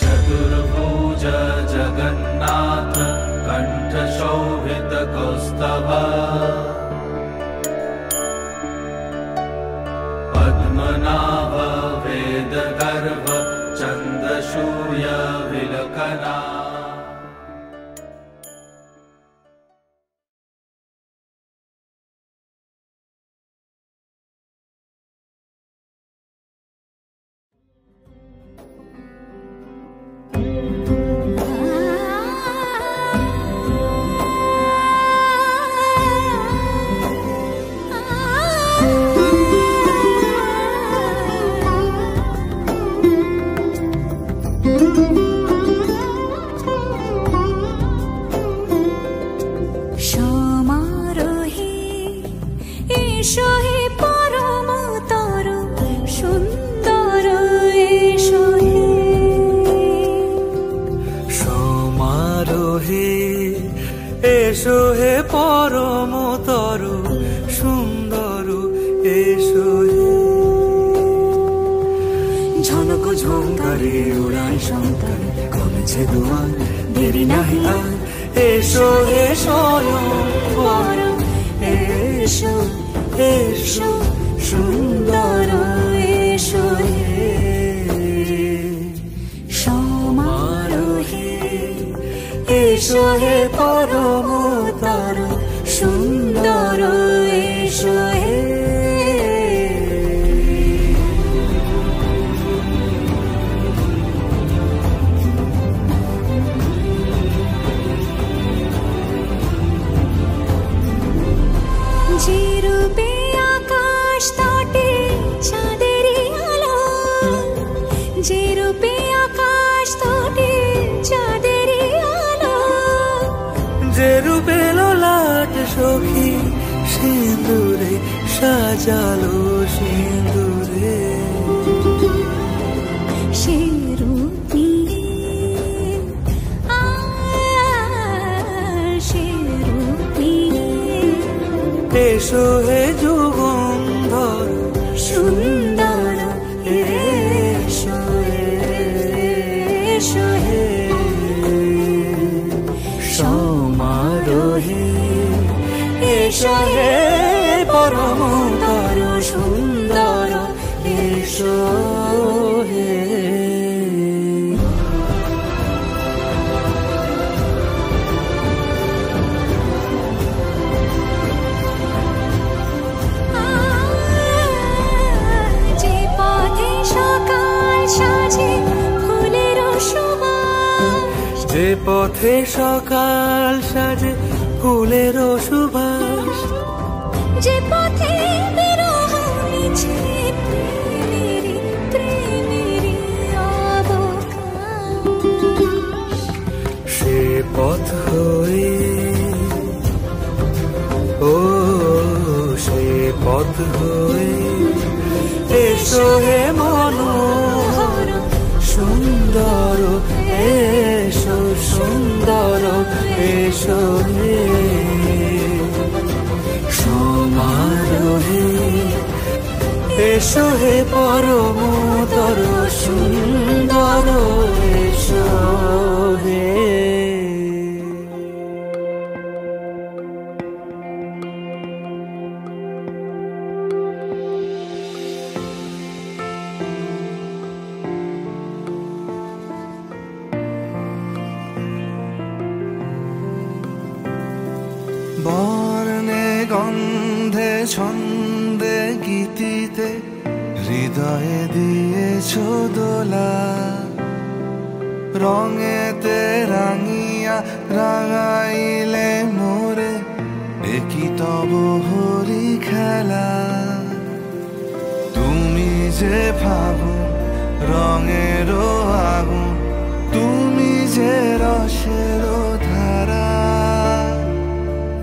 चतुर्भुज जगन्नाथ कंठ शोभित कौस्तभ पद्मनाभ वेद गर्भ चंद्रसूर्य विलकना। এসো হে পরমতর সুন্দর এসো হে ঝনক ঝঙ্কারে উড়াই শঙ্কারে কমেছে দুয়ার দেরি নাহি আর এসো হে স্বয়ং পর এসো এসো সুন্দর এসো হে সমারোহে এসো হে পরমতর সুন্দর এসো হে যে রূপে আকাশ তটে চাঁদেরই আলো যে রূপে আকাশ তটে চাঁদেরই আলো যে রূপে ললাট সখী সিঁদুরে সাজালো সিঁদুরে সে রূপী সে রূপী এসো হে যুগন্ধর সুন্দর এসো এসো হে সমারোহে এসো হে পরমতর সুন্দর এসো হে যে পথে সকাল সাজে ফুলের সুবাস যে পথে বিরহ মিছে প্রেমেরি প্রেমেরি অবকাশ সে পথ হয়ে ও সে পথ হয়ে এসো হে মনোহর সুন্দর এসো সুন্দর এসো হে সমারোহে এসো হে পরমতর সুন্দর এসো হে বর্ণে গন্ধে ছন্দে গীতিতে হৃদয়ে দিয়েছ দোলা রঙেতে রাঙিয়া রাঙাইলে মোরে একই তব হরি খেলা তুমি যে ফাগুন রঙের আগুন তুমি যে রসের ধারা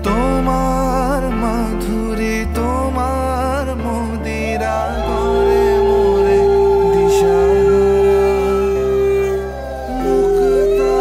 তোমার মাধুরী তোমার মদিরা করে মোরে দিশাহারা মুক্তা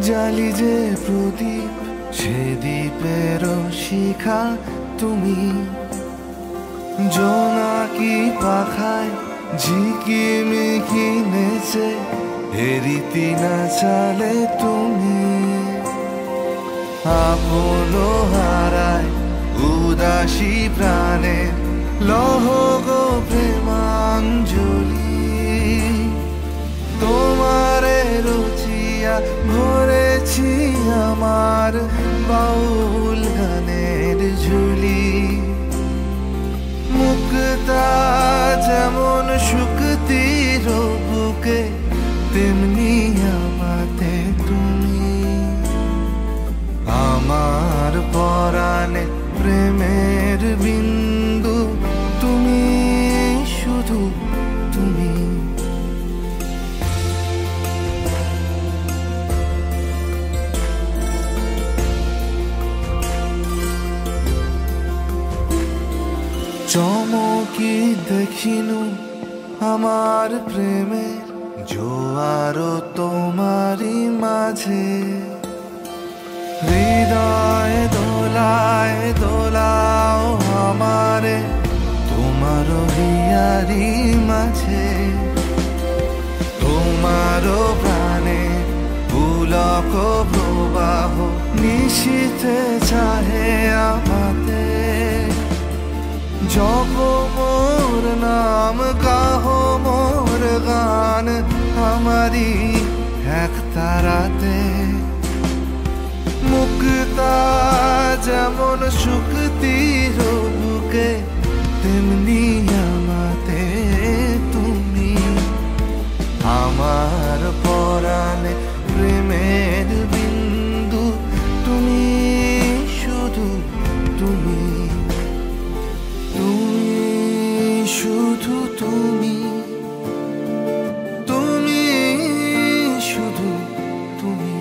জালি যে প্রদীপ সে দ্বীপের শিখা তুমি, জোনাকি পাখায় ঝিকিমিকি নেচে এরিতি না চালে তুমি, আপন হারায় উদাসী প্রাণে লহ গো প্রেমাঞ্জলি, তোমারে রচিয়া ভরেছি আমার বাউল গানের ঝুলি। মুক্তা যেমন শুকতির বুকে তেমনি আমাতে তুমি, আমার পরাণে প্রেমের বিন্দু তুমি, শুধু তুমি। চমকি দেখিনু আমার প্রেমের জোয়ারও তোমারই মাঝে, হৃদয় দোলায় দোলাও আমারে তোমার হিয়ারি মাঝে, তোমারও প্রাণে পুলক প্রবাহ নিশীথে চাহে আমাতে, জপ মোর নাম গাহ মোর গান আমারি এক তারাতে, মুক্তা যেমন শুকতির বুকে তেমনি আমাতে তুমি, আমার পরাণে প্রেমের বিন্দু তুমি, শুধু তুমি, তুমি শুধু তুমি, তুমি শুধু তুমি।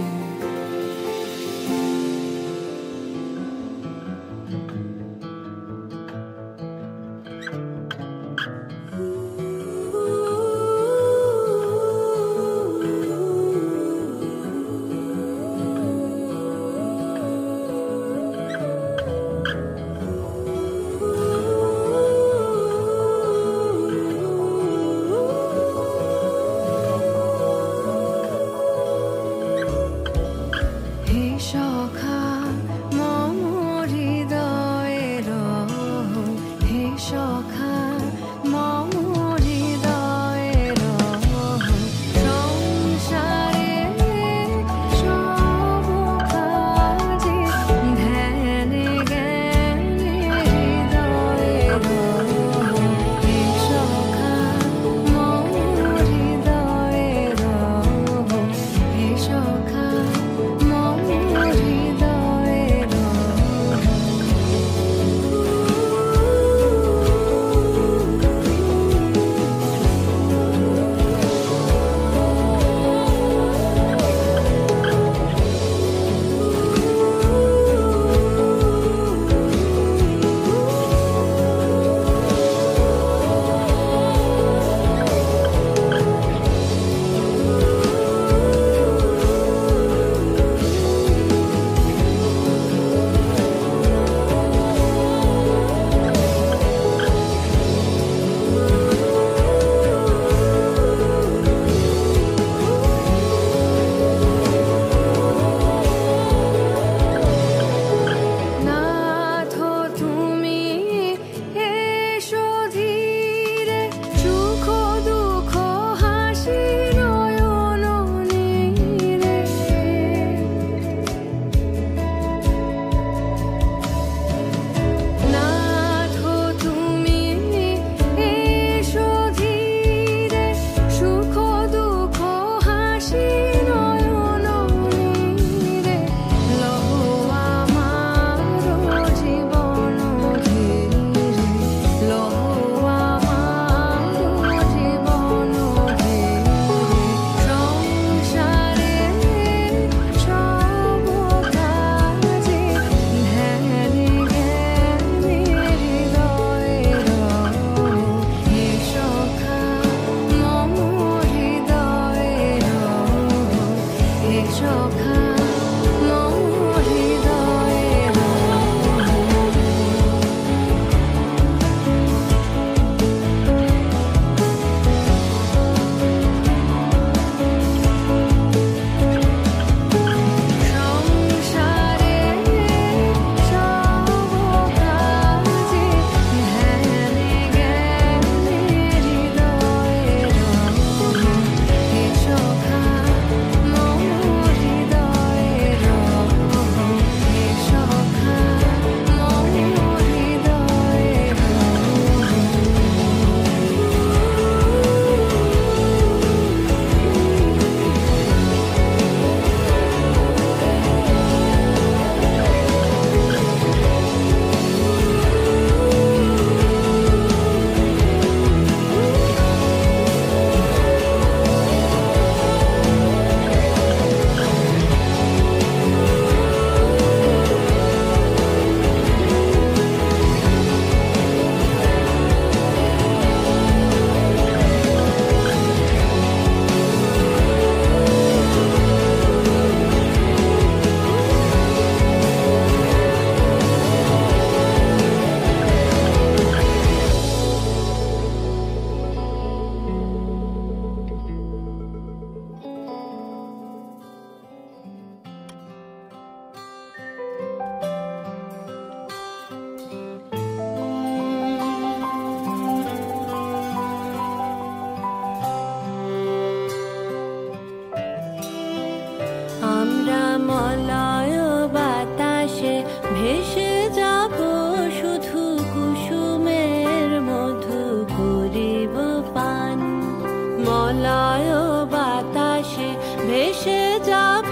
মলয় বাতাসে ভেসে যাব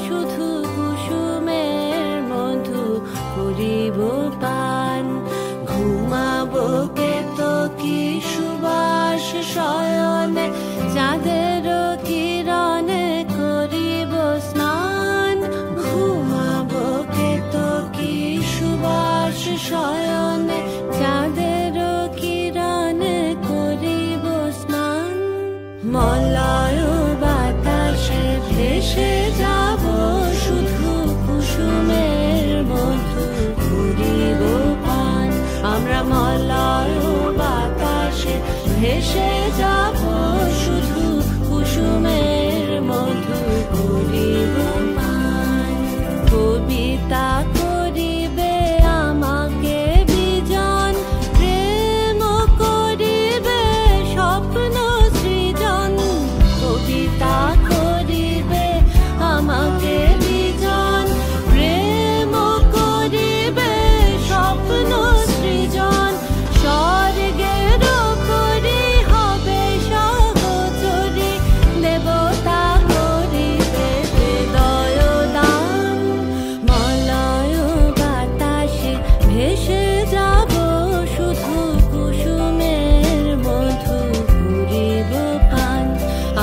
শুধু কুসুমের মধু করিব পান ঘুমাবো কেতকী সুবাস শয়নে চাঁদের কিরণে করিব স্নান ঘুমাবো কেতকী সুবাস শয়নে চাঁদের কিরণে করিব স্নান মলয় বাতাসে ভেসে যাব শুধু কুসুমের মধু করিব পান আমরা মলয় বাতাসে ভেসে যাব শুধু কুসুমের মধু করিব পান কবিতা করিবে আমাকে বিজন প্রেম করিবে স্বপ্ন সৃজন কবিতা করিবে আমাকে বিজন প্রেম করিবে স্বপ্ন সৃজন স্বর্গের করি হবে সহচরী দেবতা করিবে হৃদয় দান মলয় বাতাসে ভেসে যাব শুধু কুসুমের মধু করিব পান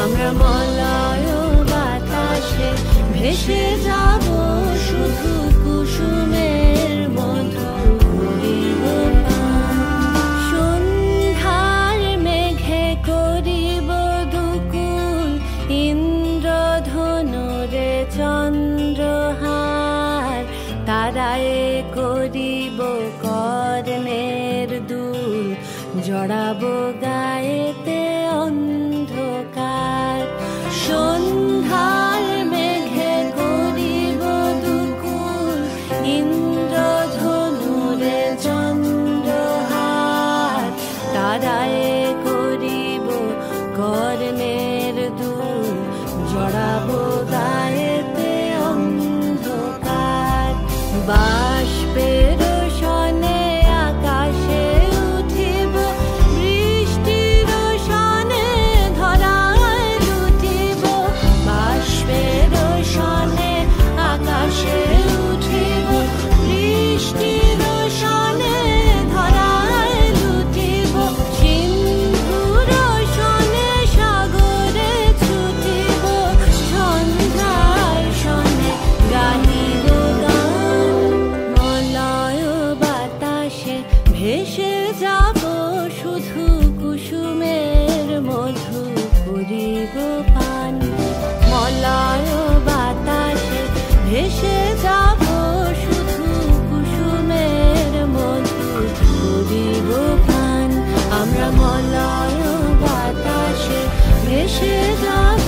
আমরা মলয় বাতাসে ভেসে যাব শুধু কুসুমের মধু করিব পান সন্ধ্যার মেঘে করিব দুকুল ইন্দ্রধনুরে চন্দ্রহার তারায় করিব কর্ণের দুল জড়াবো গায়েতে অন্ধকার সন্ধ্যার মেঘে করিব দুকুল ইন্দ্রধনুরে চন্দ্রহার তারায় করিব কর্ণের দুল জড়াবো গায়েতে অন্ধকার বাষ্পের সনে আকাশে উঠিব বৃষ্টির সনে ধরায় লুটিব বাষ্পের সনে আকাশে উঠিব বৃষ্টির সনে ধরায় লুটিব সিন্ধুর সনে সাগরে ছুটিব সন্ধ্যার সনে গাহিব গান মলয় বাতাসে ভেসে যাব শুধু কুসুমের মধু করিব পান মলয় বাতাসে ভেসে যাব শুধু কুসুমের মধু করিব পান আমরা মলয় বাতাসে ভেসে যাব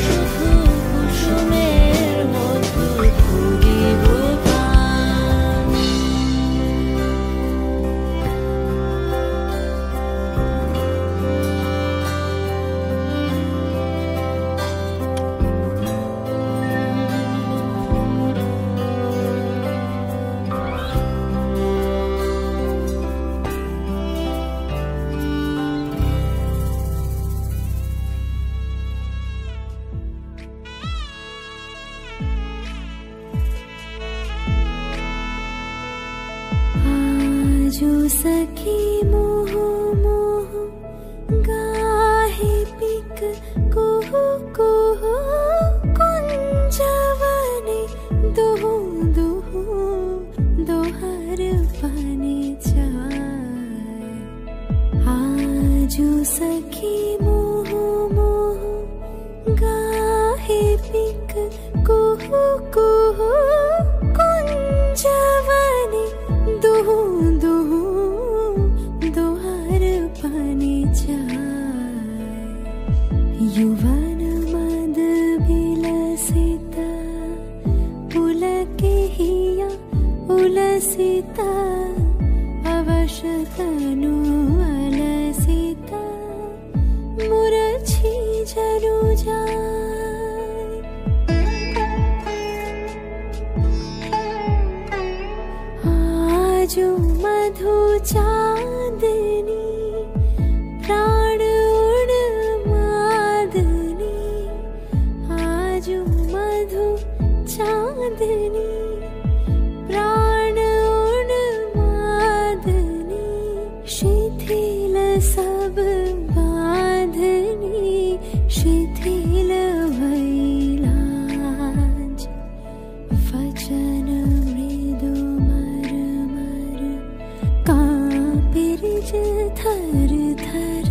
শুধু কুসুমের মধু করিব পান आजो सखी मोह मोह गाहे पिक कुह कुह कुंजवने दुहु दुहु दोहर पानी चाय आजो सखी मोह मोह गाहे पिक कुह कुह कुंजवने दुहु दुहु दोहर पानी चाय युवन मद विलसिता पुलके हिया उलसिता अवशतनु अलसिता मुरछी जनु जाय जो मधु चांदनी प्राण उड़ मा शिथिल वैलाज वचन मृदु मरमर कापिरिज थर थर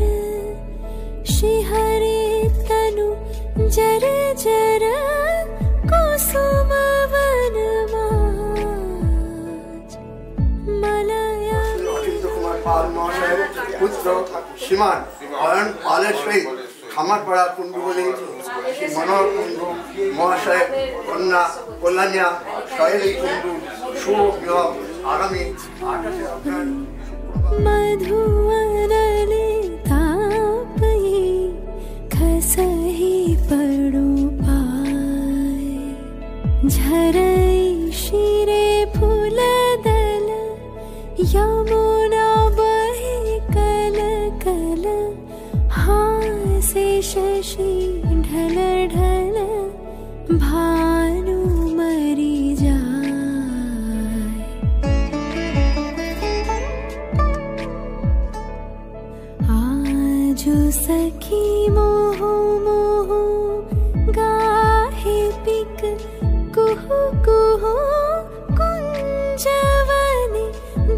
शिहरे तनु जर जर कुसुम वनमाज मलया कुमार पाल महाशय पुत्र श्रीमान অয়ন পালের সহিত খামারপাড়া কুণ্ডুবলী মনোহর কুণ্ডু মহাশয় কন্যা কল্যাণিয়া শৈলী কুণ্ডু শুভ বিবাহ আগামী 28 অক্টোবর मधुवनले तापई खसही पड़ो पाय झरई शिरे फूलदल यमुना बहे कल कल हासे शशि ढल ढल भानु मरी जाय आजो सखी मोह मोह गाहे पिक कुहु कुहु कुंजवने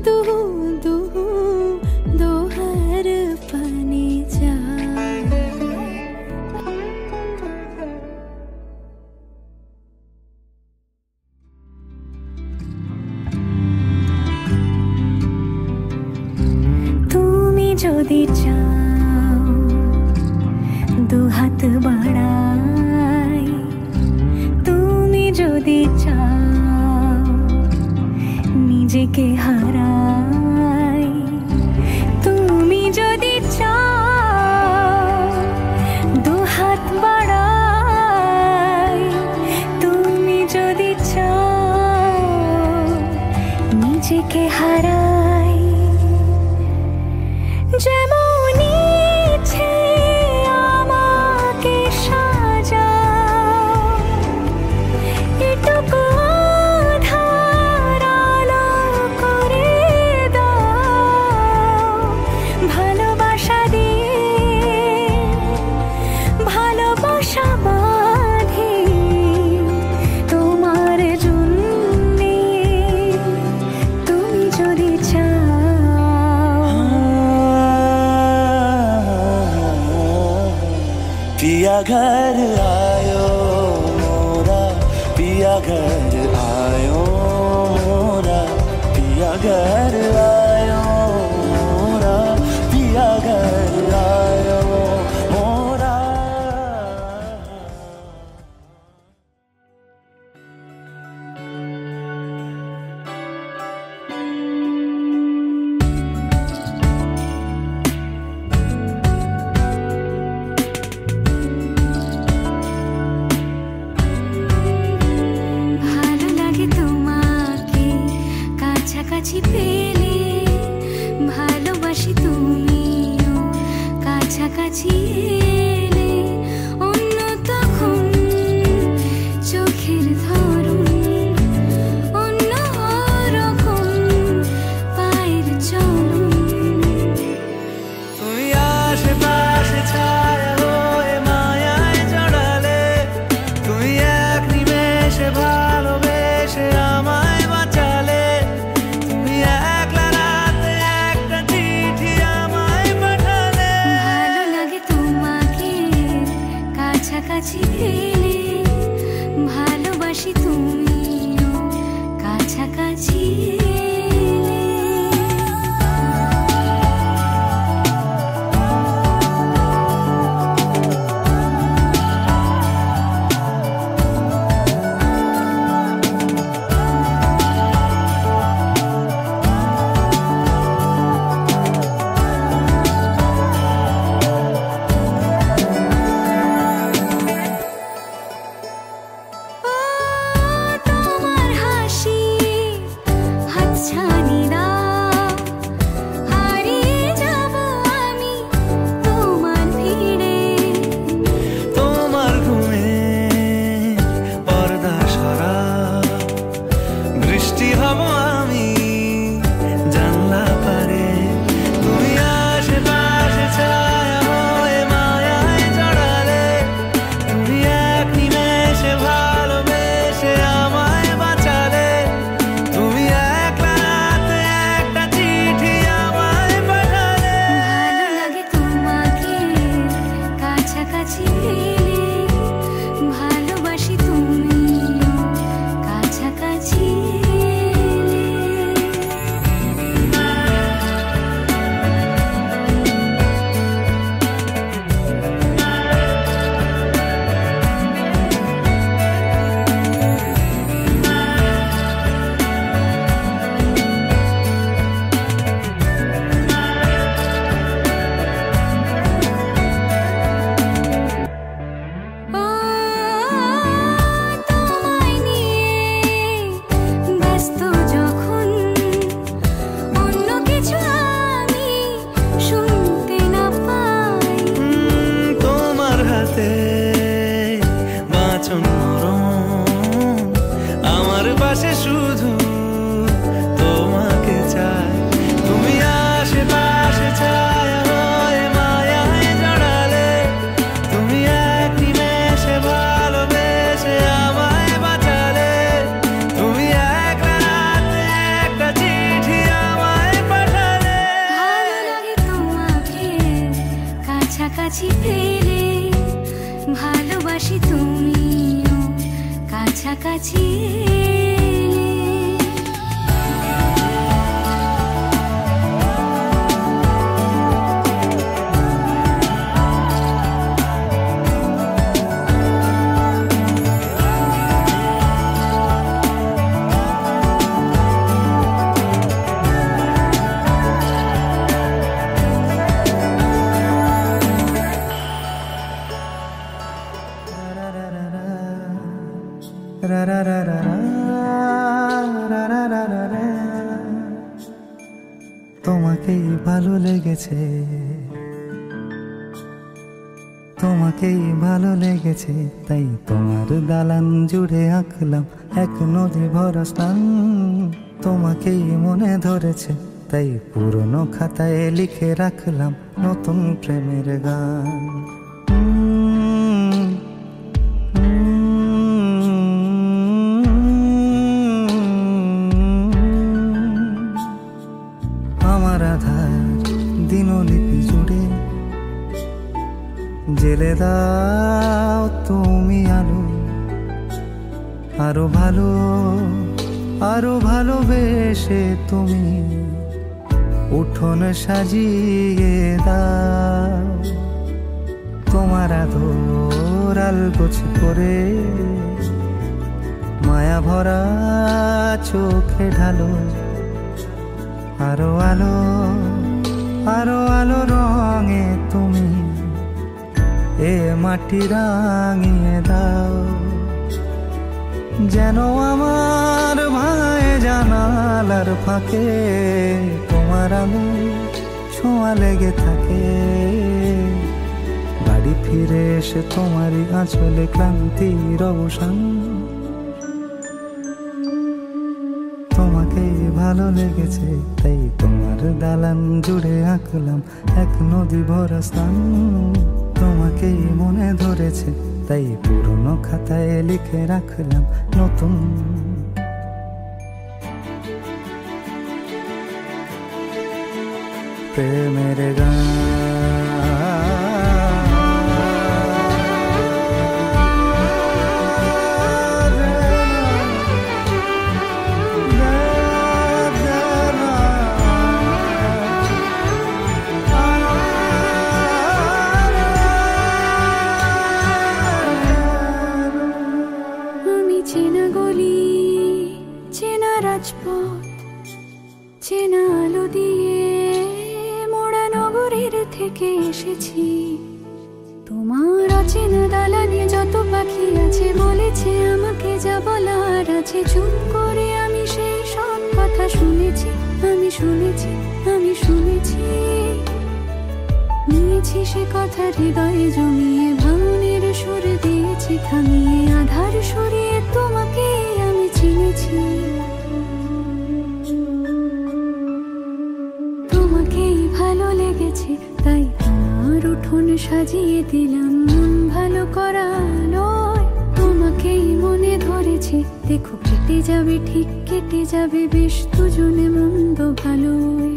दुहु दुहु दोहर पने जाय তুমি যদি চাও দুহাত বাড়াই তুমি যদি চাও নিজেকে হারাই তুমি যদি চাও দুহাত বাড়াই তুমি যদি চাও নিজেকে হারাই যেমন ইচ্ছে আমাকে সাজাও এটুকু আধার আলো করে দাও ভালোবাসা দিয়ে ভালোবাসা বাঁধি তোমার জন্যে তুমি যদি চাও पिया घर आयो मोरा पिया घर आयो मोरा पिया घर आयो मोरा पिया घर आयो मोरा ভালো লাগে তোমাকে কাছাকাছি পেলে ভালোবাসি তুমিও কাছাকাছি এলে অন্য তখন চোখের ধরন অন্য রকম পায়ের চলন তুমি আশেপাশে ছায়া হয়ে মায়ায় জড়ালে তুমি এক নিমেষে ভালোবেসে আমায় বাঁচালে তুমি একলা রাতে একটা চিঠি আমায় পাঠালে ভালো লাগে তোমাকে কাছাকাছি পেলে ভালোবাসি তুমিও কাছাকাছি এলে আচরণ নরম, আমার পাশে শুধু তোমাকে চাই। তুমি আশেপাশে ছায়া হয়ে মায়ায় জড়ালে, তুমি এক নিমেষে ভালোবেসে আমায় বাঁচালে, তুমি এক রাতে একটা চিঠি আমায় পাঠালে। ভালো লাগে তোমাকে কাছাকাছি পেলে, ভালোবাসি তুমিও কাছাকাছি তোমাকেই ভালো লেগেছে, তোমাকেই ভালো লেগেছে, তাই তোমার দালান জুড়ে আঁকলাম এক নদী ভরা স্থান। তোমাকেই মনে ধরেছে, তাই পুরনো খাতায় লিখে রাখলাম নতুন প্রেমের গান। আমার আধার দিনলিপি জুড়ে জেলে দাও তুমি আলো, আরো ভালো আরো ভালোবেসে তুমি উঠোন সাজিয়ে দাও। তোমার আদর আলগোছ করে মায়া ভরা চোখে ঢালো, আরো আলো আরো আলো রঙে তুমি এ মাটি রাঙিয়ে দাও। যেন আমার ভাই জানালার ফাঁকে তোমার আলো ছোঁয়া লেগে থাকে। বাড়ি ফিরে এসে তোমারই আঁচলে ক্লান্তির অবসান। তোমাকেই ভালো লেগেছে, তাই তোমার দালান জুড়ে আঁকলাম এক নদী ভরা স্থান। তোমাকেই মনে ধরেছে, তাই পুরনো খাতায় লিখে রাখলাম নতুন প্রেমের গান। চেনা গলি, চেনা রাজপথ, চেনা আলো দিয়ে মোড়া নগরের থেকে এসেছি। তোমার অচেনা দালানে যত পাখি আছে বলেছে আমাকে যা বলার আছে। চুপ করে আমি সেই সব কথা শুনেছি, আমি শুনেছি, আমি শুনেছি। নিয়েছি সে কথা হৃদয়ে জমিয়ে, ভাঙনের সুর দিয়েছি থামিয়ে, আধার সরিয়ে তোমাকে আমি চিনেছি। তোমাকেই ভালো লেগেছে, তাই তোমার উঠোন সাজিয়ে দিলাম মন ভালো করা নয়। তোমাকেই মনে ধরেছে, দেখো কেটে যাবে, ঠিক কেটে যাবে বেশ দুজনে মন্দ ভালোই।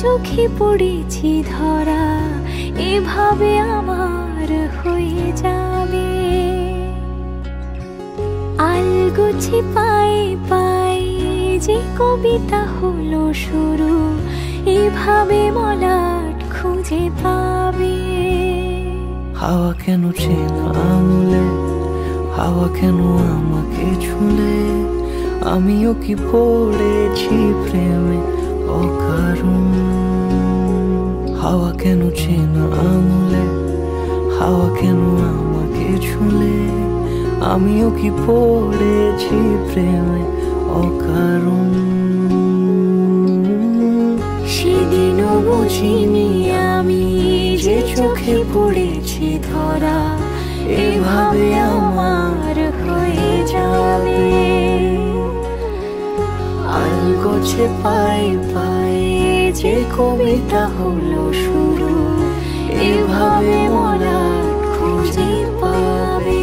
চোখে পড়েছি ধরা, এভাবে আমার হয়ে যাবে। আলগোছে পায়ে পায়ে যে কবিতা হলো শুরু, এভাবে মলাট খুঁজে পাবে। হাওয়া কেন চেনা আঙুলে, হাওয়া কেন আমাকে ছুলে, আমিও কি পড়েছি প্রেমে অকারণ। হাওয়া কেন চেনা আঙুলে, হাওয়া কেন আমাকে ছুলে, আমিও কি পড়েছি প্রেমে অকারণ। সেদিনও বুঝিনি আমি যে চোখে পড়েছি ধরা, এভাবে আমার হয়ে যাবে। আলগোছে পায়ে পায়ে যে কবিতা হলো শুরু, এভাবে মরা খুঁজে পাবে।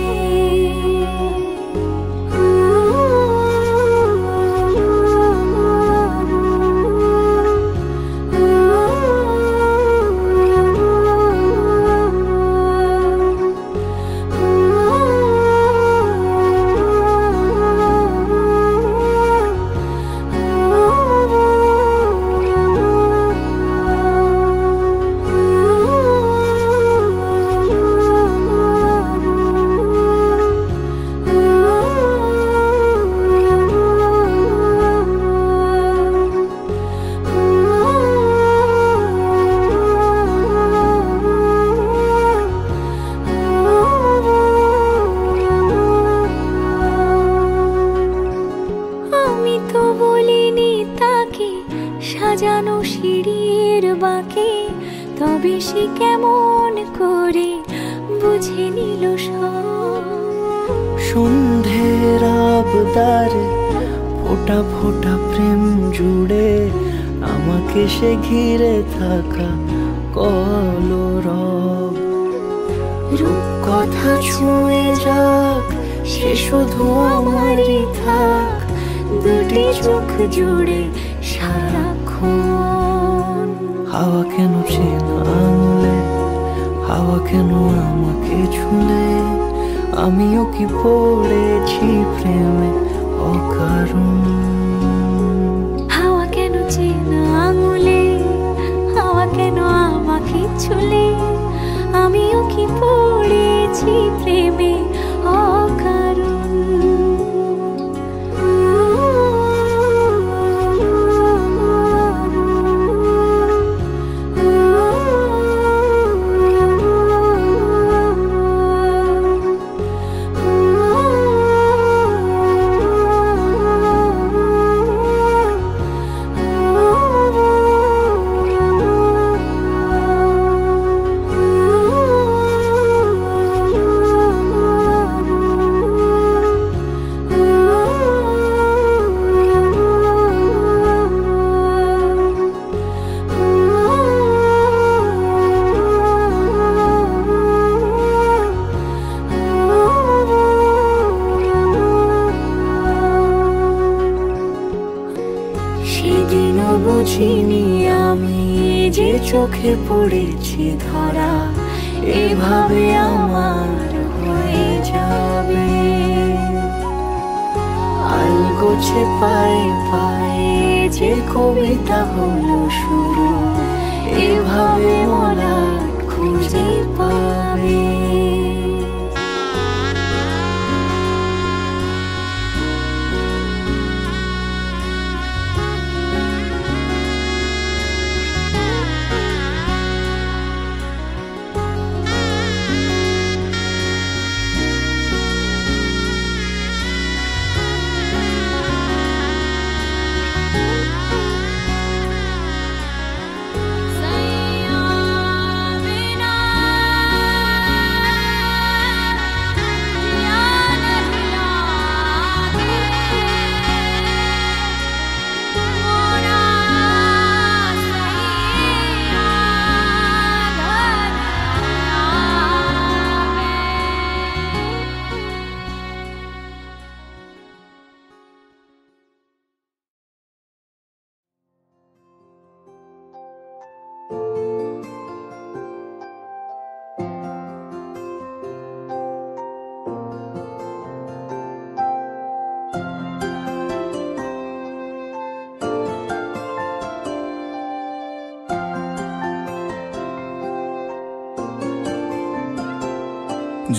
সাজানো সিঁড়ির বাঁকে, তবে সে কেমন করে বুঝে নিল সব। সন্ধ্যের আবদারে ফোটা ফোটা প্রেম জুড়ে, আমাকে সে ঘিরে থাকা কলরব। রূপকথা ছুঁয়ে যাক, সে শুধু আমারই থাক, দুটি চোখ জুড়ে সারাক্ষণ। হাওয়া কেন চেনা আঙুলে, হাওয়া কেন আমাকে ছুলে, আমিও কি পড়েছি প্রেমে অকারণ। হাওয়া কেন চেনা আঙুলে, হাওয়া কেন আমাকে ছুলে, আমিও কি পড়েছি প্রেমে অকারণ। সেদিনও বুঝিনি আমি যে চোখে পড়েছি ধরা, এভাবে আমার হয়ে যাবে। আলগোছে পায়ে পায়ে যে কবিতা হলো শুরু, এভাবে মরা খুঁজে পাবে।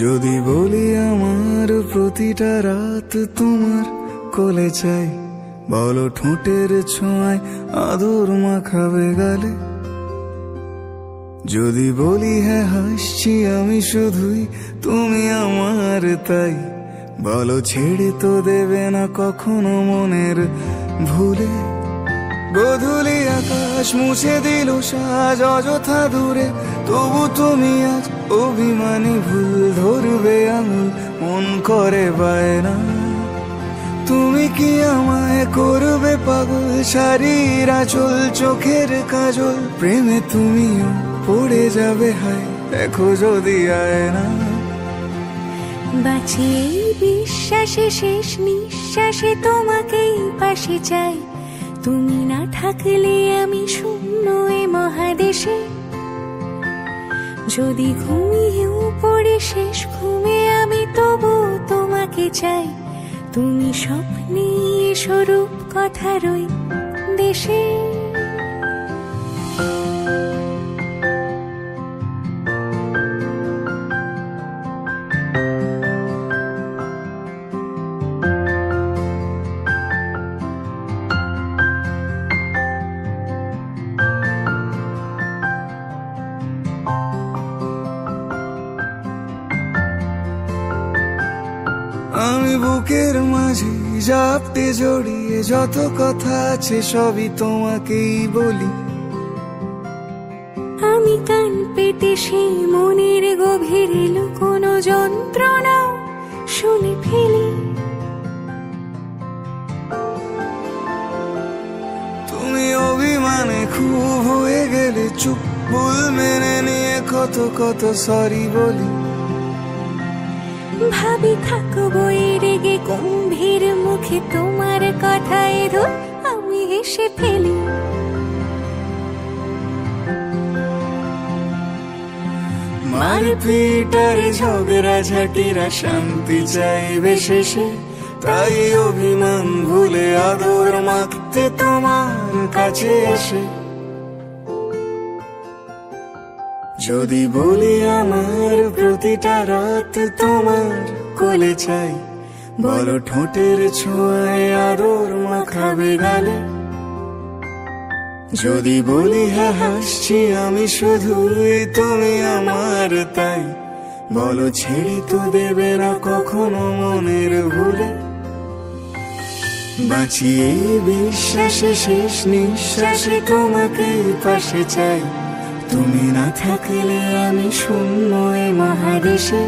যদি বলি আমার প্রতিটা রাত তোমার কোলে চাই, বলো ঠোঁটের ছোঁয়ায় আদর মাখাবে গালে। যদি বলি হ্যাঁ হাসছি আমি শুধুই, তুমি আমার তাই, বলো ছেড়ে তো দেবে না কখনো মনের ভুলে। গোধূলি আকাশ মুছে দিল সাজ অযথা দূরে, তবু তুমি আজ অভিমানী ভুল ধরবে আঙুল, মন করে বায়না। তুমি কি আমায় করবে পাগল, শাড়ির আঁচল চোখের কাজল, প্রেমে তুমিও পড়ে যাবে হায় দেখো যদি আয়না। বাঁচি এই বিশ্বাসে শেষ নিঃশ্বাসে তোমাকেই পাশে চাই, তুমি না থাকলে আমি শূন্য এ মহাদেশে। যদি ঘুমিয়েও পড়ে শেষ ঘুমে আমি তবু তোমাকে চাই, তুমি স্বপ্নে স্বরূপ কথার ওই দেশে। আমি বুকের মাঝে জাপটে জড়িয়ে যত কথা আছে সবই তোমাকেই বলি। আমি কান পেতে সেই মনের গভীরে লুকোনো যন্ত্রণা শুনে ফেলি। তুমি অভিমানে খুব হয়ে গেলে চুপ, ভুল মেনে নিয়ে কত কত সরি বলি। ভাবি থাকবো রেগে গম্ভীর মুখে তোমার কথায় ধর আমি হেসে ফেলি। মারপিট আর ঝগড়া ঝাঁটিরা শান্তি চাইবে শেষে, তাই অভিমান ভুলে আদর মাখতে তোমার কাছে এসে। যদি বলি আমার প্রতিটা রাত তোমার কোলে চাই, বলো ঠোঁটের ছোঁয়ায় আদর মাখাবে গালে। যদি বলি হ্যাঁ হাসছি আমি শুধুই, তুমি আমার তাই, বলো ছেড়ে তো দেবে না কখনো মনের ভুলে। বাঁচি এই বিশ্বাসে শেষ নিঃশ্বাসে তোমাকেই পাশে চাই, তুমি না থাকলে আমি শূন্য এ মহাদেশে।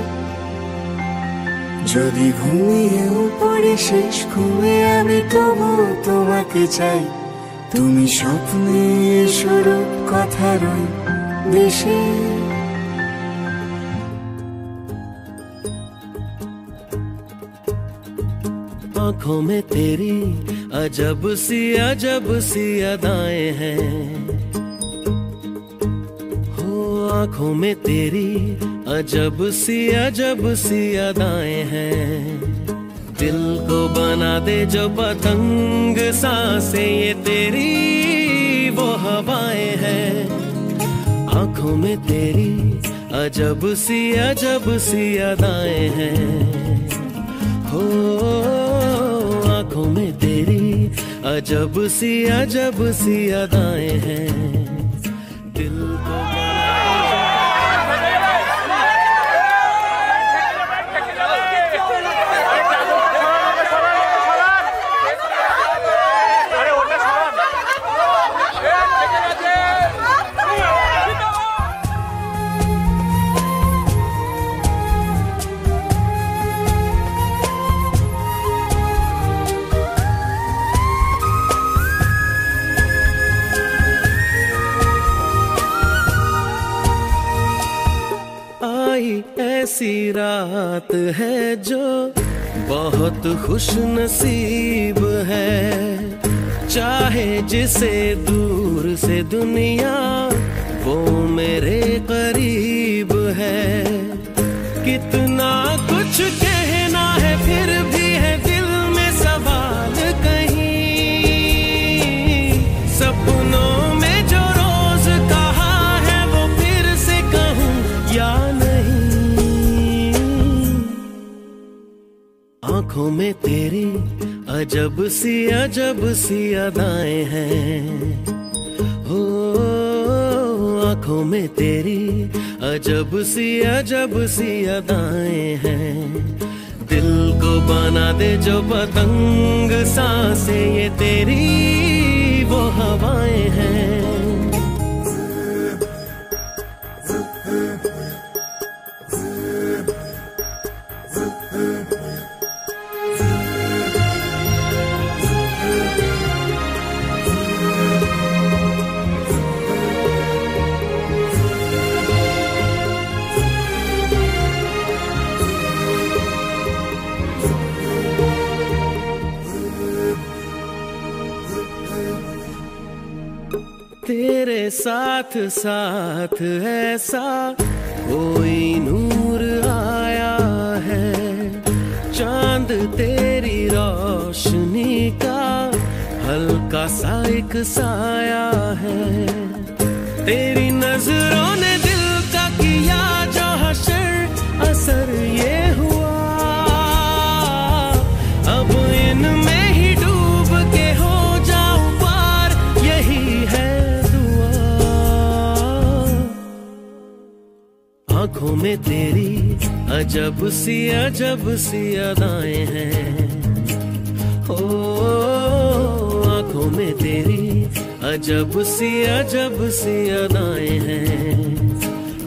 যদি ঘুমিয়েও পড়ে শেষ ঘুমে আমি তবু তোমাকে চাই, তুমি স্বপ্নে স্বরূপ কথার ওই দেশে। आँखों में तेरी अजब सी अदाएं हैं, हो आँखों में तेरी अजब सी अदाएं हैं। दिल को बना दे जो पतंग सांसें ये तेरी वो हवाएं हैं। आँखों में तेरी अजब सी अदाएं हैं, हो आँखों में तेरी अजब सी अदाएं हैं। दिल को ऐसी रात है जो बहुत खुश नसीब है, चाहे जिसे दूर से दुनिया वो मेरे करीब है। कितना कुछ कहना है फिर भी है दिल में सवाल कहीं, सपनों में जो रोज कहा है वो फिर से कहूँ या नहीं। अजब सी अदाएं हैं। हो आंखों में तेरी अजब सी अदाएं हैं। दिल को बना दे जो पतंग सांसें ये तेरी वो हवाएं हैं। तेरे साथ साथ ऐसा कोई नूर आया है। चांद तेरी रोशनी का हल्का सा एक साया है। तेरी नजरों ने दिल का किया जो हशर असर ये हुआ। अब इनमें ही डूब के हो जाऊं पार यही है। आंखों में तेरी अजब सी अदाएं हैं। ओ आंखों में तेरी अजब सी अदाएं हैं।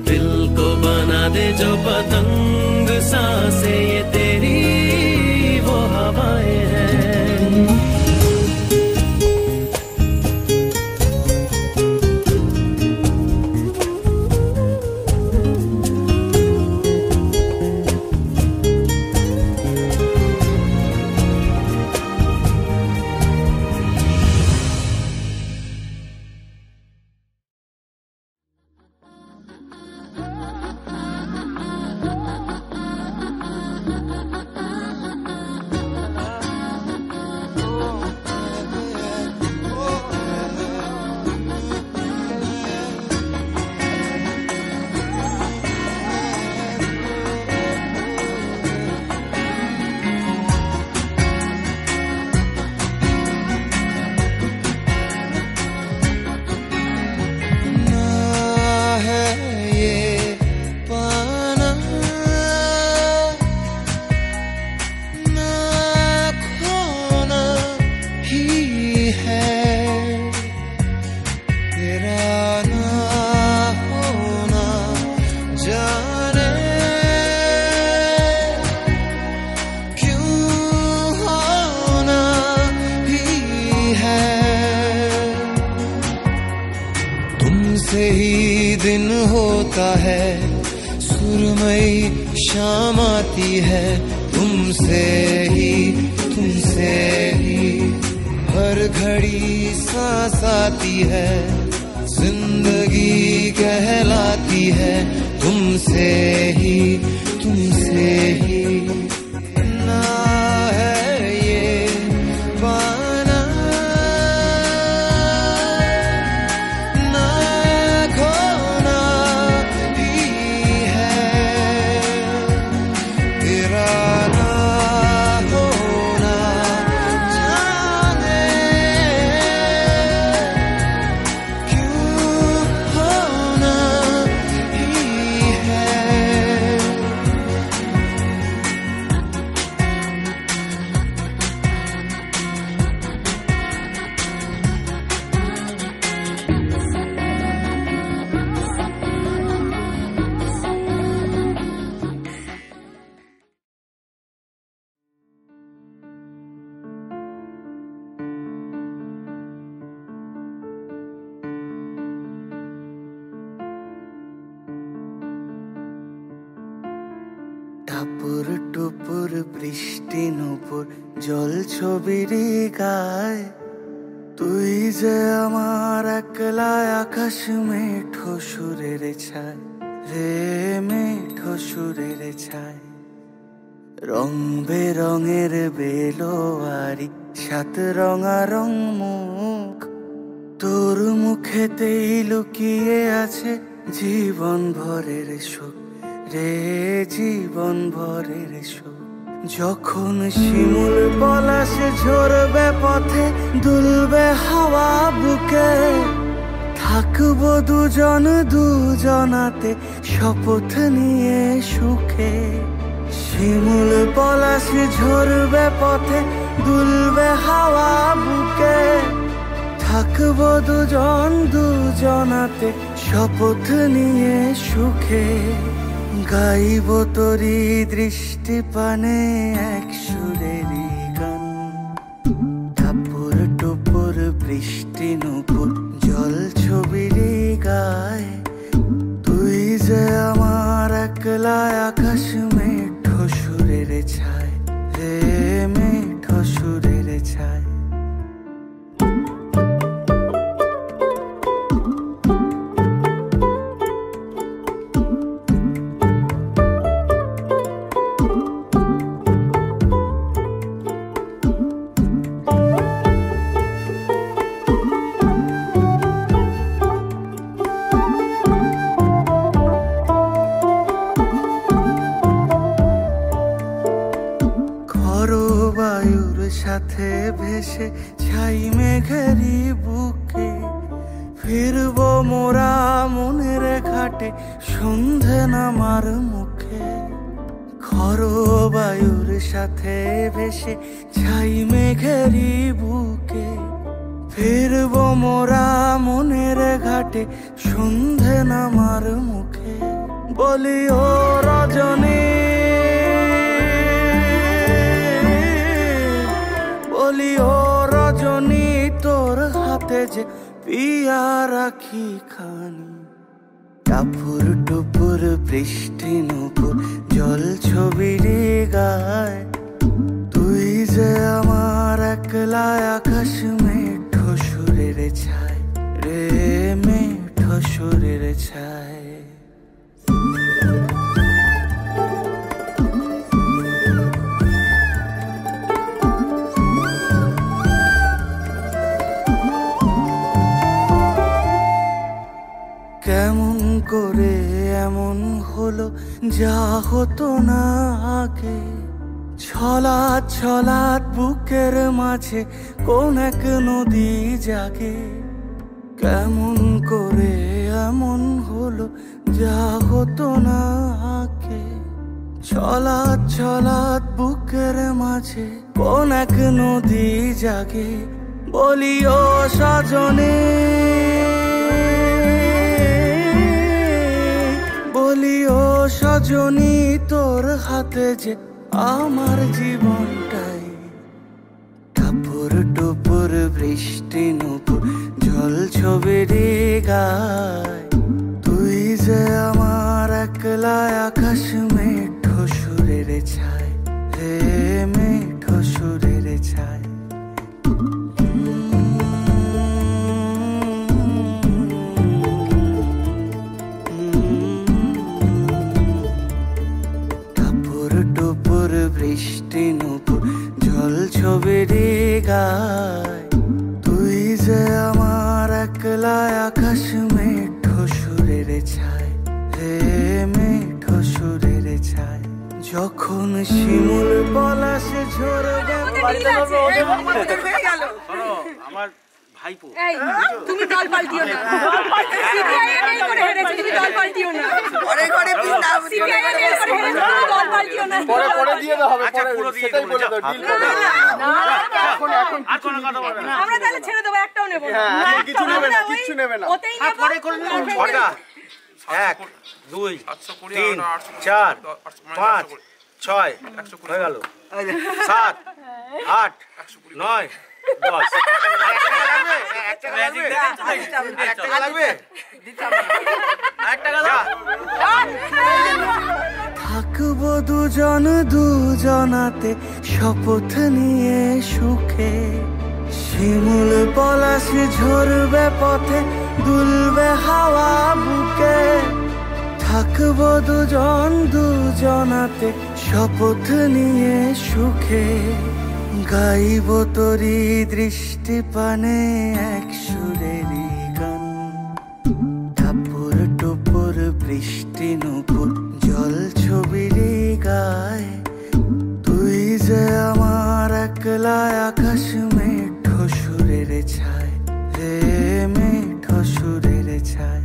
दिल को बना दे जो पतंग सांसें ये तेरी वो हवाएं हैं। तुमसे ही दिन होता है, सुरमई शाम आती है। तुमसे ही हर घड़ी सांस आती है, जिंदगी कहलाती है। तुमसे ही ना है ये पाना, ना खोना ही है। तेरा ना होना जाने क्यों होना ही है। টাপুর টুপুর বৃষ্টি নুপুর জল ছবিরি গায়, তুই যে আমার একলা আকাশ মেঠো সুরের ছায় রে, মেঠো সুরের ছায়। রং বেরঙের বেলোয়ারি সাত রঙারং মুখ, তোর মুখেতেই লুকিয়ে আছে জীবন ভরের সুখ রে, জীবন ভরের সুখ। যখন শিমুল পলাশ ঝরবে পথে দুলবে হাওয়া বুকে থাকবো দুজন দুজনাতে শপথ নিয়ে সুখে শিমুল পলাশ ঝরবে পথে দুলবে হাওয়া বুকে থাকবো দুজন দুজনাতে শপথ নিয়ে সুখে গাইব তোরি দৃষ্টি পানে এক সুরেরই গান টাপুর টুপুর বৃষ্টি নুপুর জল ছবিরই গায় তুই যে আমার একলা আকাশ মেঠো সুরের ছায় রে মেঠো সুরের ছায় বায়ুর সাথে ভেসে ছাই মেঘেরি বুকে ফিরবো মোরা মনের ঘাটে সন্ধে নামার মুখে খরো বায়ুর সাথে ভেসে ছাই মেঘেরি বুকে ফিরবো মোরা মনের ঘাটে সন্ধে নামার মুখে বলি ও রজনী বলি ও রজনী তোর হাতে যে পিয়া রাখি খানি টাপুর টুপুর বৃষ্টি নুপুর জল ছবিরে গায় তুই যে আমার একলা আকাশ মেঠো সুরের ছায় রে মেঠো সুরের ছায় কেমন করে এমন হলো যা হতো না আগে ছলাৎ ছলাৎ বুকের মাঝে কোন এক নদী জাগে কেমন করে এমন হলো যা হতো না আগে ছলাৎ ছলাৎ বুকের মাঝে কোন এক নদী জাগে বলি ও সজনে বলি ও সজনী তোর হাতে যে আমার জীবনটাই টাপুর টুপুর বৃষ্টি নুপুর জল ছবিরে গায় তুই যে আমার একলা আকাশ মেঠো সুরের ছায় হে মেঠো সুরের ছায় বৃষ্টি নুপুর জল ছবিরে গায় তুই যে আমার একলা আকাশ মেঠো সুরের ছায় হে মেঠো সুরের ছায় যখন শিমুল পলাশ ঝরবে আমার ভাইপো তুমি দল পাল্টিও না সিপিআইএম করে হেরেছে তুমি দল পাল্টিও না ঘরে ঘরে পিতা সিপিআইএম করে হেরেছে তুমি দল পাল্টিও না পরে দিয়ে দাও হবে পরে সেটাই বলে দাও ডিল করে এখন আর কোনো কথা বলবে না আমরা তাহলে ছেড়ে দেব একটাও নেব না কিছু নেবে না কিছু নেবে না ওতেই নেব পরে করে নেব ছটা 1 2 3 4 5 6 হয়ে গেল 7 8 9 10 থাকবো দুজন দুজনাতে শপথ নিয়ে সুখে শিমুল পলাশ ঝরবে পথে দুলবে হাওয়া বুকে থাকবো দুজন দুজনাতে শপথ নিয়ে সুখে গাইব তোরি দৃষ্টি পানে এক সুরেরই গান টাপুর টুপুর বৃষ্টি নুপুর জল ছবিরে গায় তুই মেঘলা আকাশ মেঠো সুরের ছায়, হে মেঠো সুরের ছায়।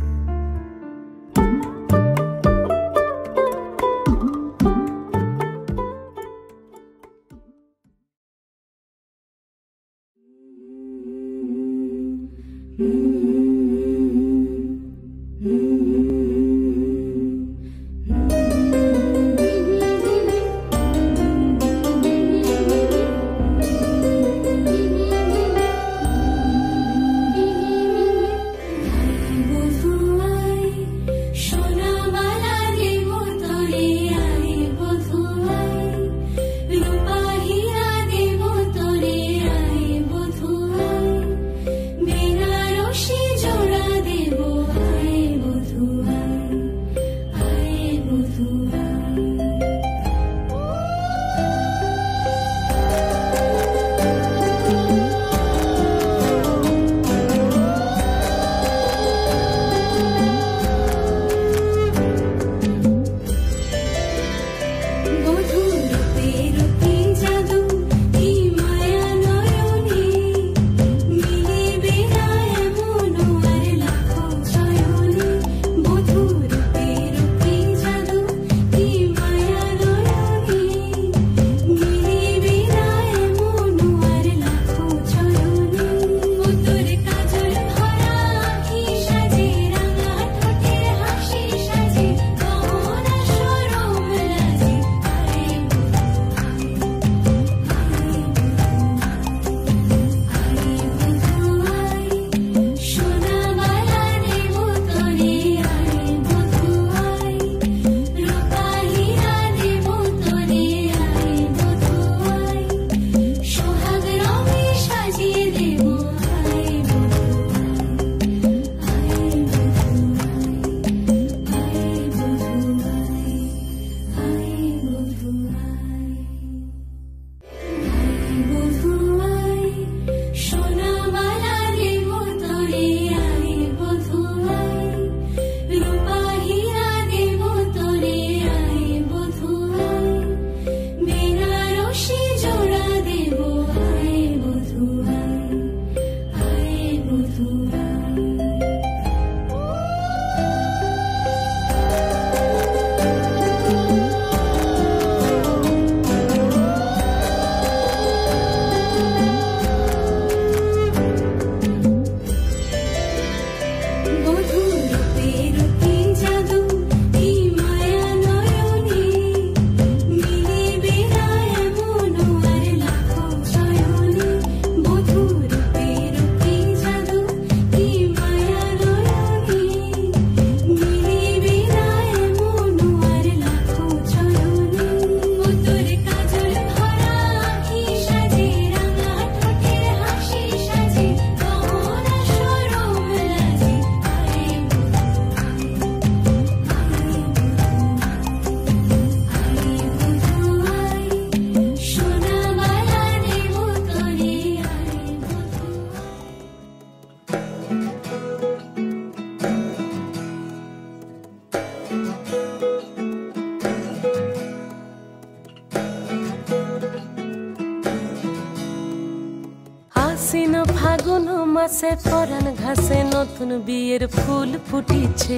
আশ্বিন ফাগুন মাসে পরাণ ঘাসে নতুন বিয়ের ফুল ফুটিছে।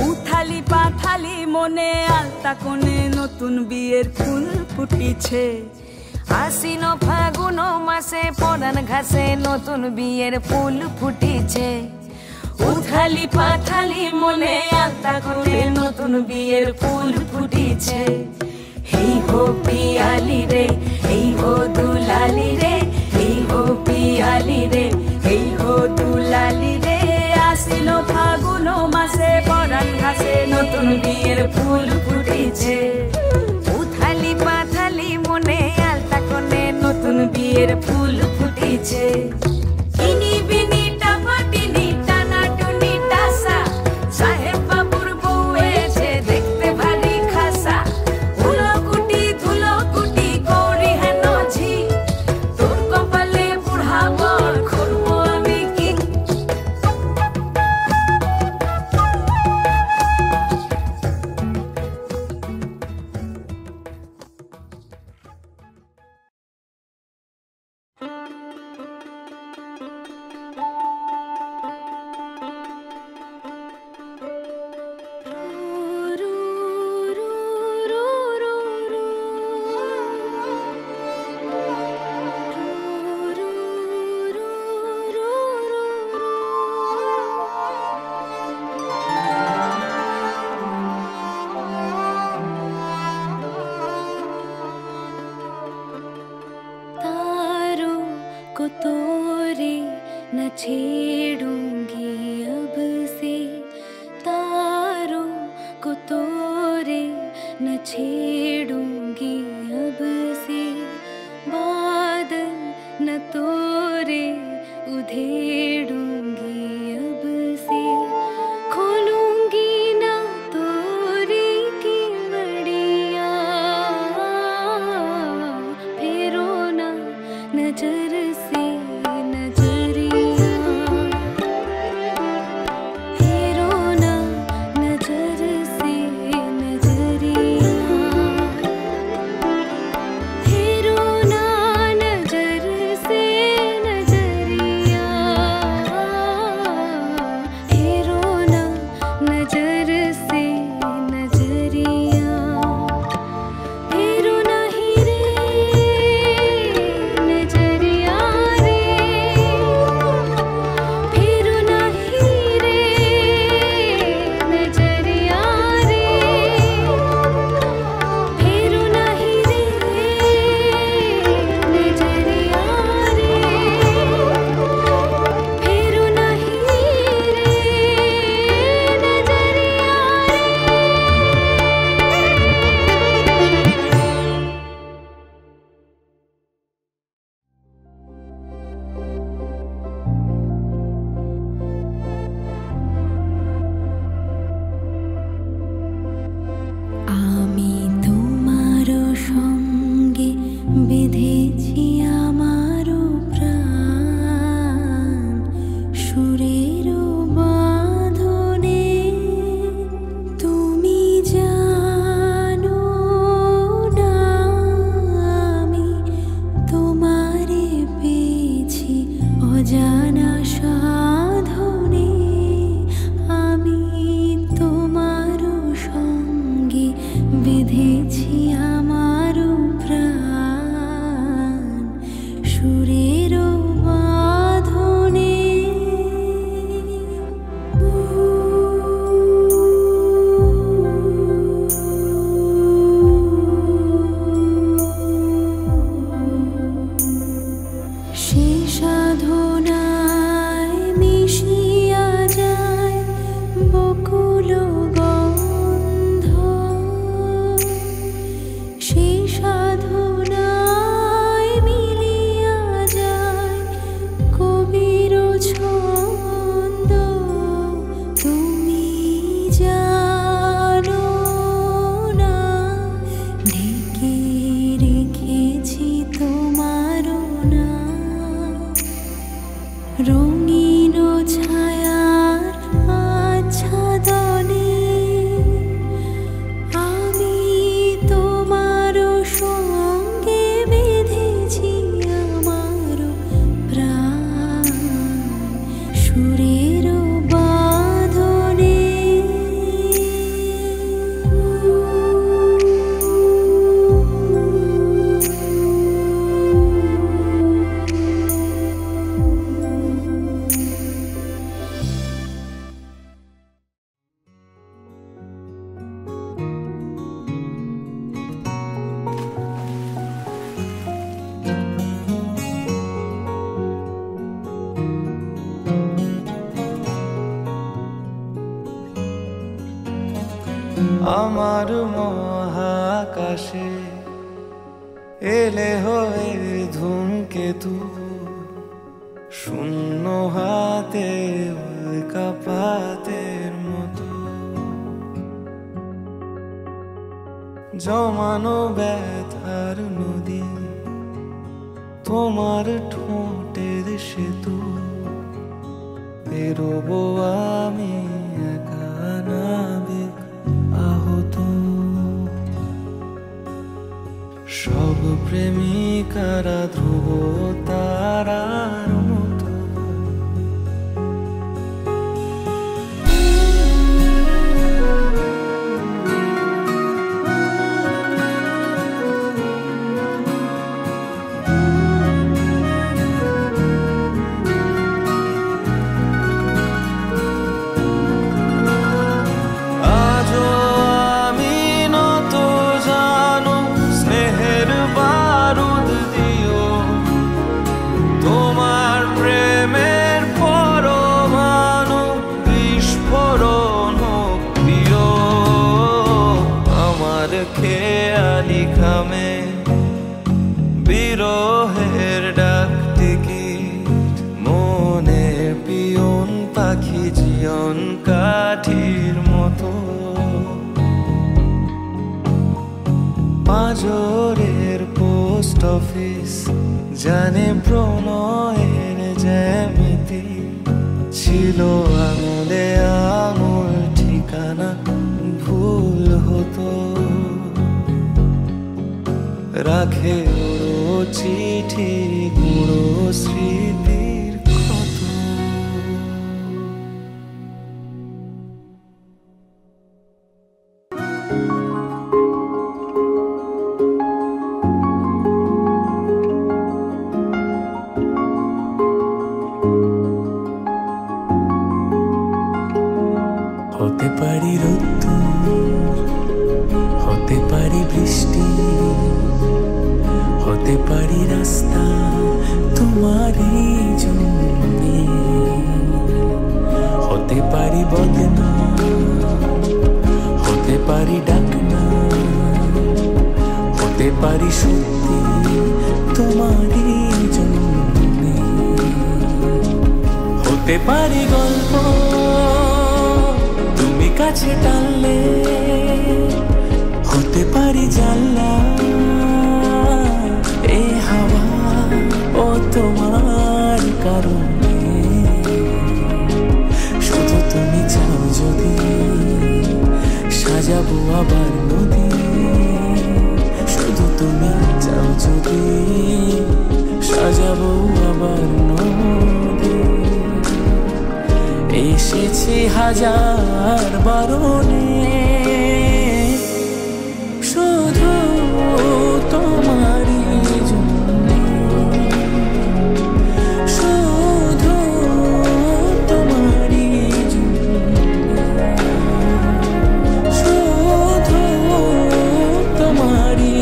উথালি পাথালি মনে আলতা কোণে নতুন বিয়ের ফুল ফুটিছে। আশ্বিন ফাগুন মাসে পরাণ ঘাসে নতুন বিয়ের ফুল ফুটিছে। উথালি পাথালি মনে আলতা কোণে নতুন বিয়ের ফুল ফুটিছে। এই হো পিয়ালি রে, এই হো দুলালি রে, এই হো পিয়ালি রে, এই হো দুলালি রে। আশ্বিন ফাগুন মাসে পরাণ ঘাসে নতুন বিয়ের ফুল ফুটিছে। উথালি পাথালি মনে আলতা কোণে নতুন বিয়ের ফুল ফুটিছে। ইনি বিনি টাপাটিনি টানা টুনি টাসা, সাহেব বাবুর বউ এসে দেখতে ভারী খাসা। ধুলো কুটি করি হেন ঝি, তোর কপালে বুড়া বর করবো আমি কি। न छेड़ूंगी अब से तारों को तोरे, न छेड़ूंगी अब से बादल न तोरे, उधेड़ूंगी अब से खोलूंगी ना तोरी की बड़िया, फेरो ना नजर से नजरिया, फेरो ना नजर से नजरिया, फेरो ना नजर से नजरिया, फेरो ना नजर से नजरिया, फेरो नहीं रे नजरिया रे, फेरो नहीं रे नजरिया रे, फेरो नहीं रे नजरिया रे, फेरो नहीं আমি তোমার সঙ্গে বেঁধেছি আমার প্রাণ, সুরের বাঁধনে তুমি জানো না আমি তোমারে পেয়েছি অজানা সাধনে, আমি তোমার সঙ্গে বেঁধেছি আমার প্রাণ, সুরের বাঁধনে। সে সাধনায় মিশিয়া যায় বকুল গন্ধ, সে সাধনায় মিলিয়া যায় কবির ছন্দ, তুমি জানো না ঢেকে রেখেছি তোমার নাম, রঙিন ছায়ার আচ্ছাদনে আমি তোমার সঙ্গে বেঁধেছি আমার প্রাণ, সুরের বাঁধনে। আমার মহাকাশে এলে হয়ে ধূমকেতু, শূন্য হাতে উল্কাপাতের মতো জমানো ব্যথার নদী, তোমার ঠোঁটের সেতু পেরোবো আমি একা নাবিক আহত, সব প্রেমিকারা ধ্রুব তারার মতো। প্রলয়ের জ্যামিতি ছিল আঙুলে আঙুল ঠিকানা ভুল হতো রাখে ওড়ো চিঠি গুঁড়ো স্মৃতির ক্ষত হতে পারি রোদ্দুর হতে পারি বৃষ্টি হতে পারি রাস্তা তোমারই জন্যে হতে পারি বদনা হতে পারি ডাকনা হতে পারি সত্যি তোমারই জন্যে হতে পারি গল্প তুমি কাছে টানলে হতে পারি জানলা এই হাওয়া ও তোমার কারণে শুধু তুমি চাও যদি সাজাবো আবার নদী শুধু তুমি চাও যদি সাজাবো আবার নদী এসেছি হাজার বারণে শুধু তোমারই জন্য শুধু তোমারই জন্য শুধু তোমারই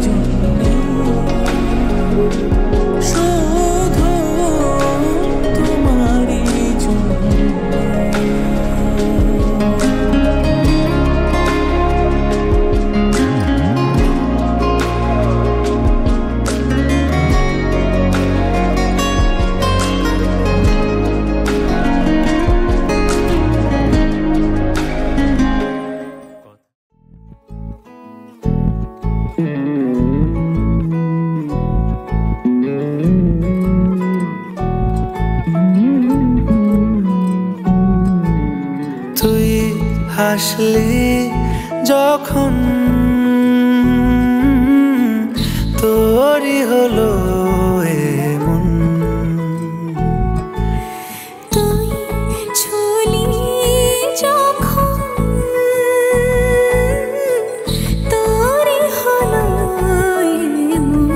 জন্য শুধু তোমারই জন্য তুই হাসলি যখন তোরই হলো এমন তুই ছুলি যখন তোরই হলো এমন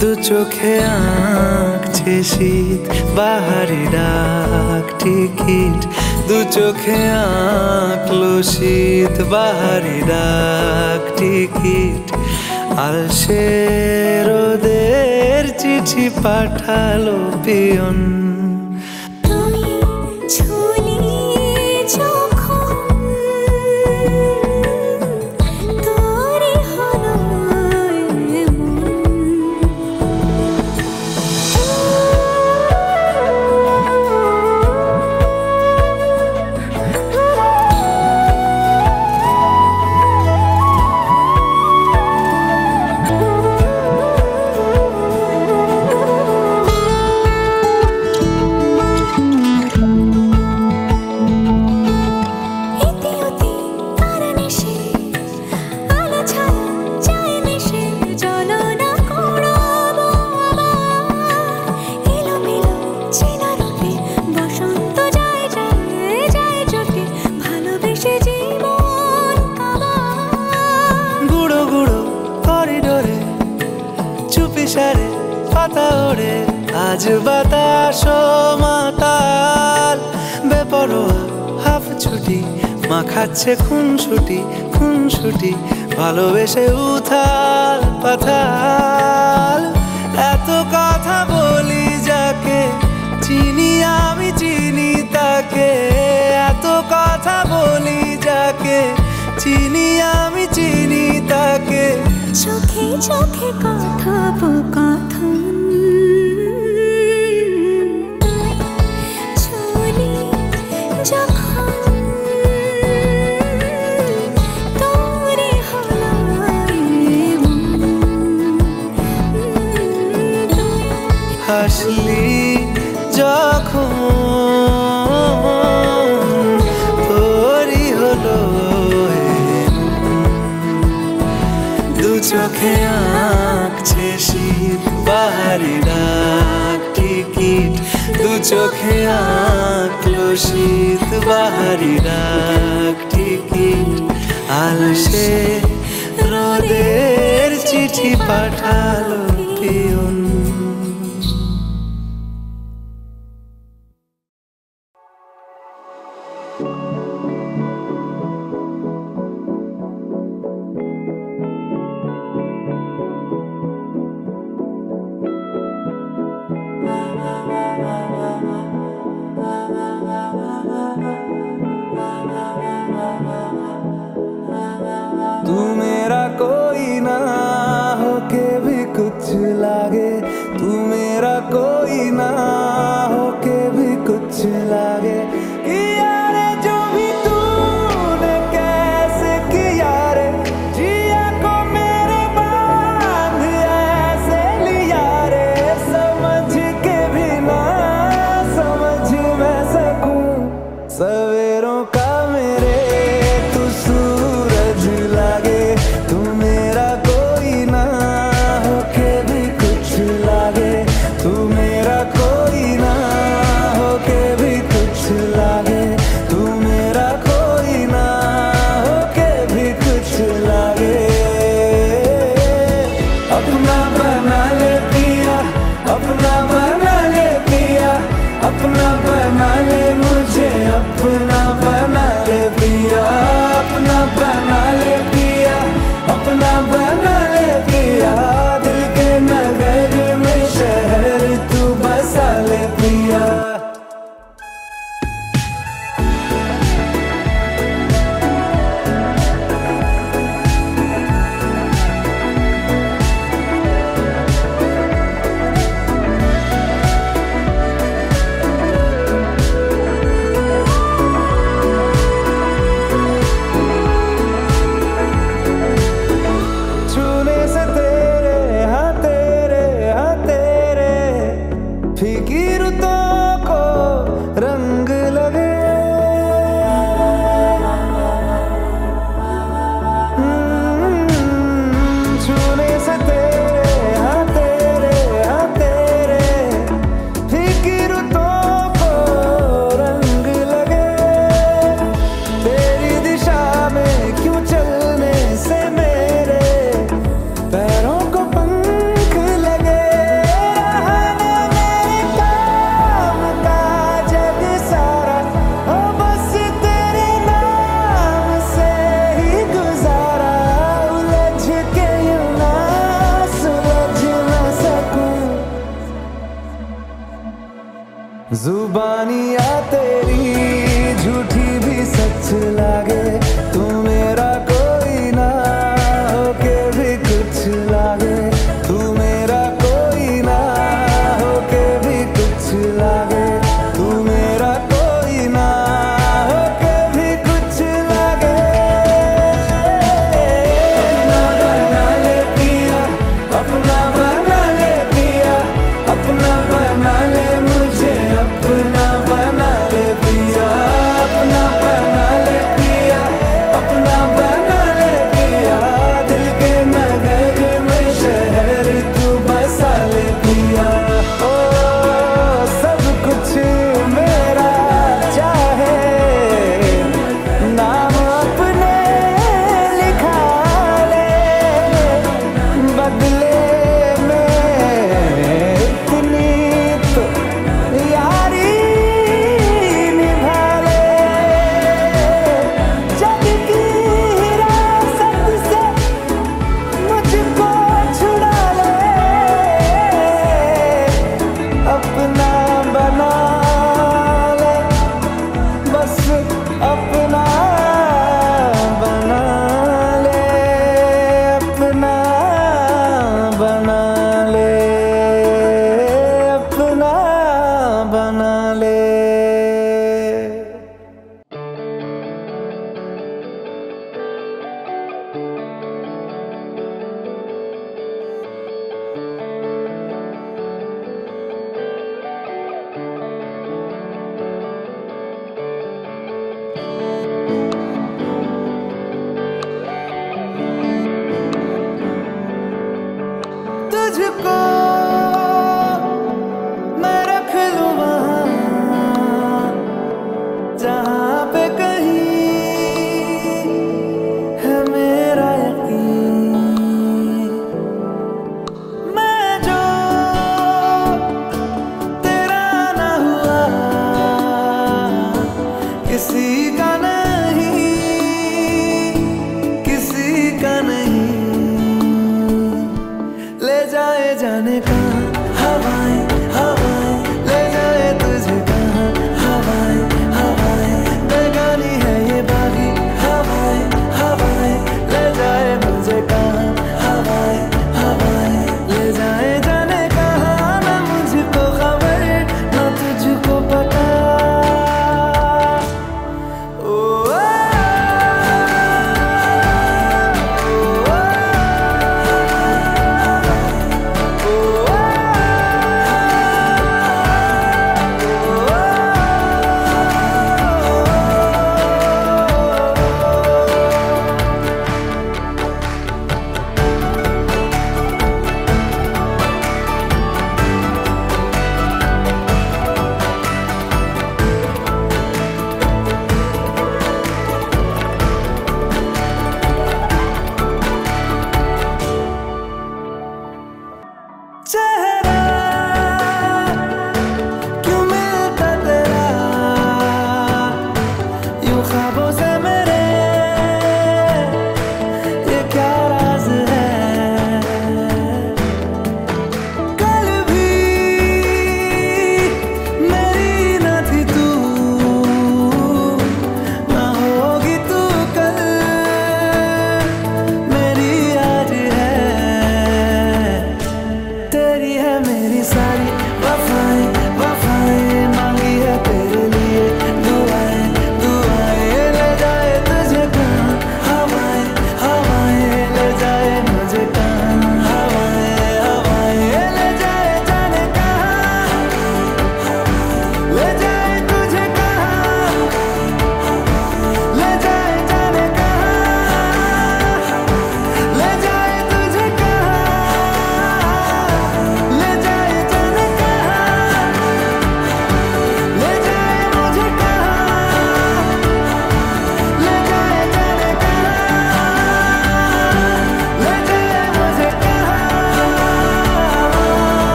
দু চোখে আঁকছে শীত বাহারি ডাক টিকিট দু চোখে আঁকলো শীত বাহারি ডাক টিকিট আলসে রোদের চিঠি পাঠালো পিয়ন তুই ছুলি যখন তোরই হলো সারে পাতা ওড়ে আজ বাতাস মাতাল বেপরোয়া হাফ ছুটি মাখাচ্ছে খুনসুটি ভালোবেসে উথাল পাথাল এত কথা বলি যাকে চিনি আমি চিনি তাকে এত কথা বলি যাকে চিনি আমি চিনি তাকে চোখে চোখে কথোপকথন ছুলি যখন তোরে হলো যখন তোরই হলো দু চোখে আঁকছে শীত বাহারি ডাক টিকিট দু চোখে আঁকলো শীত বাহারি ডাক টিকিট আলসে রোদের চিঠি পাঠালো পিয়ন तू मेरा कोई ना होके भी कुछ लागे तू मेरा कोई ना होके भी कुछ लागे किया रे जो भी तूने कैसे किया रे जिया को मेरे बांध ऐसे लिया रे समझ के भी ना समझ मैं सकूं सवेरों का मेरे तू सूरज लागे तू मेरा कोई ना होके भी कुछ लागे तू मेरा कोई ना होके भी कुछ लागे तू मेरा कोई ना होके भी कुछ लागे अपना बना ले पिया अपना बना ले पिया अपना बना ले मुझे अपना बना ले पिया अपना बना ले पिया अपना बना ले पिया दिल के नगर में शहर तू बसा ले पिया छूने से तेरे हाँ तेरे फीकी रुतों को रंग लगे छूने से तेरे हाँ तेरे फीकी रुतों को रंग लगे तेरी दिशा में क्यों चलने से मेरे पैरों को पंख लगे रहने मेरे काम का जग सारा हो बस तेरे नाम से ही गुजारा उलझ के यूं ना सुलझ ना सकूं जुबानियाँ तेरी झूठी भी सच लागे तू मेरा